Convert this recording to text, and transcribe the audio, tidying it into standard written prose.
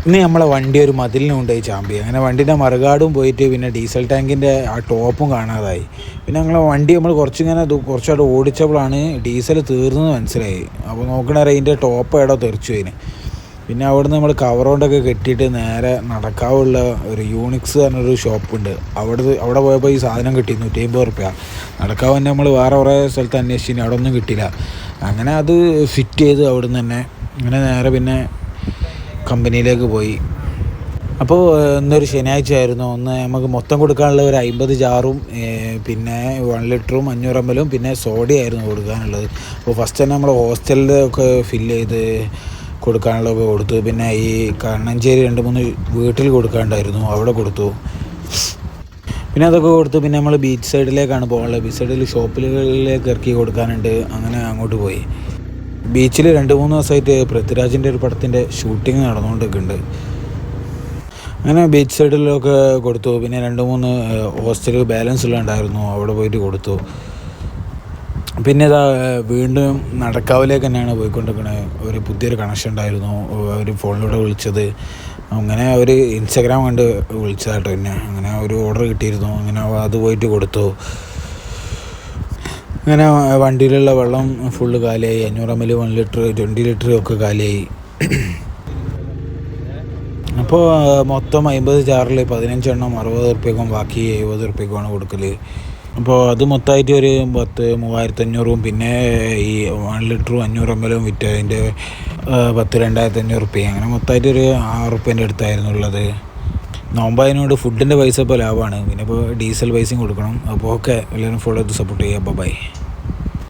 ഇന്ന് നമ്മളെ വണ്ടി ഒരു മതിലിന് കൊണ്ടുപോയി ചാമ്പി. അങ്ങനെ വണ്ടീൻ്റെ മറുകാടും പോയിട്ട് പിന്നെ ഡീസൽ ടാങ്കിൻ്റെ ആ ടോപ്പും കാണാതായി. പിന്നെ ഞങ്ങളെ വണ്ടി നമ്മൾ കുറച്ചായിട്ട് ഓടിച്ചപ്പോഴാണ് ഡീസൽ തീർന്നത് മനസ്സിലായി. അപ്പോൾ നോക്കണേ അതിൻ്റെ ടോപ്പ് എവിടെ തെറിച്ചു അതിന്. പിന്നെ അവിടുന്ന് നമ്മൾ കവർ കൊണ്ടൊക്കെ കെട്ടിയിട്ട് നേരെ നടക്കാവുള്ള ഒരു യൂണിക്സ് പറഞ്ഞൊരു ഷോപ്പുണ്ട്. അവിടെ പോയപ്പോൾ ഈ സാധനം കിട്ടി 150 റുപ്യ. നടക്കാവ് തന്നെ നമ്മൾ വേറെ കുറേ സ്ഥലത്ത് അന്വേഷിച്ചിന്, അവിടെ ഒന്നും കിട്ടിയില്ല. അങ്ങനെ അത് ഫിറ്റ് ചെയ്ത് അവിടുന്ന് തന്നെ അങ്ങനെ നേരെ പിന്നെ കമ്പനിയിലേക്ക് പോയി. അപ്പോൾ ഇന്നൊരു ശനിയാഴ്ച ആയിരുന്നു. നമുക്ക് മൊത്തം കൊടുക്കാനുള്ള ഒരു 50 ജാറും പിന്നെ 1 ലിറ്ററും 500 ml പിന്നെ സോഡയായിരുന്നു കൊടുക്കാനുള്ളത്. അപ്പോൾ ഫസ്റ്റ് തന്നെ നമ്മൾ ഹോസ്റ്റലിലൊക്കെ ഫില്ല് ചെയ്ത് കൊടുക്കാനുള്ളതൊക്കെ കൊടുത്തു. പിന്നെ ഈ കണ്ണഞ്ചേരി 2-3 വീട്ടിൽ കൊടുക്കാനുണ്ടായിരുന്നു, അവിടെ കൊടുത്തു. പിന്നെ അതൊക്കെ കൊടുത്തു. പിന്നെ നമ്മൾ ബീച്ച് സൈഡിലേക്കാണ് പോകാനുള്ളത്. ബീച്ച് സൈഡിൽ ഷോപ്പിലേക്ക് ഇറക്കി കൊടുക്കാനുണ്ട്. അങ്ങനെ അങ്ങോട്ട് പോയി. ബീച്ചിൽ 2-3 ദിവസമായിട്ട് പൃഥ്വിരാജിൻ്റെ ഒരു പടത്തിൻ്റെ ഷൂട്ടിങ് നടന്നുകൊണ്ടിരിക്കുന്നുണ്ട്. അങ്ങനെ ബീച്ച് സൈഡിലൊക്കെ കൊടുത്തു. പിന്നെ 2-3 ഹോസ്റ്റൽ ബാലൻസ് ഉണ്ടായിരുന്നു, അവിടെ പോയിട്ട് കൊടുത്തു. പിന്നെ ഇതാ വീണ്ടും നടക്കാവിലേക്ക് തന്നെയാണ് പോയിക്കൊണ്ടിരിക്കുന്നത്. ഒരു പുതിയൊരു കണക്ഷൻ ഉണ്ടായിരുന്നു, ഒരു ഫോണിലൂടെ വിളിച്ചത്. അങ്ങനെ ഒരു ഇൻസ്റ്റാഗ്രാം കണ്ട് വിളിച്ചതാട്ടോ. പിന്നെ അങ്ങനെ ഒരു ഓർഡർ കിട്ടിയിരുന്നു. അങ്ങനെ അത് പോയിട്ട് കൊടുത്തു. അങ്ങനെ വണ്ടിയിലുള്ള വെള്ളം ഫുള്ള് കാലിയായി. 500 ml 1 ലിറ്റർ 20 ലിറ്റർ ഒക്കെ കാലിയായി. അപ്പോൾ മൊത്തം 50 ജാറിൽ 15 എണ്ണം 60 റുപ്യക്കും ബാക്കി 70 റുപ്യക്കുമാണ് കൊടുക്കൽ. അപ്പോൾ അത് മൊത്തമായിട്ട് ഒരു 3500 പിന്നെ ഈ 1 ലിറ്ററും 500 ml വിറ്റ് അതിൻ്റെ 2500 റുപ്യ. അങ്ങനെ മൊത്തമായിട്ട് ഒരു 6 റുപ്യേൻ്റെ അടുത്തായിരുന്നു ഉള്ളത്. നോമ്പായതിനോട് ഫുഡിൻ്റെ പൈസ ഇപ്പോൾ ലാഭമാണ്. പിന്നെ ഇപ്പോൾ ഡീസൽ പൈസയും കൊടുക്കണം. അപ്പോൾ ഓക്കെ, എല്ലാവരും ഫോളോ ചെയ്ത് സപ്പോർട്ട് ചെയ്യുക. ബൈ.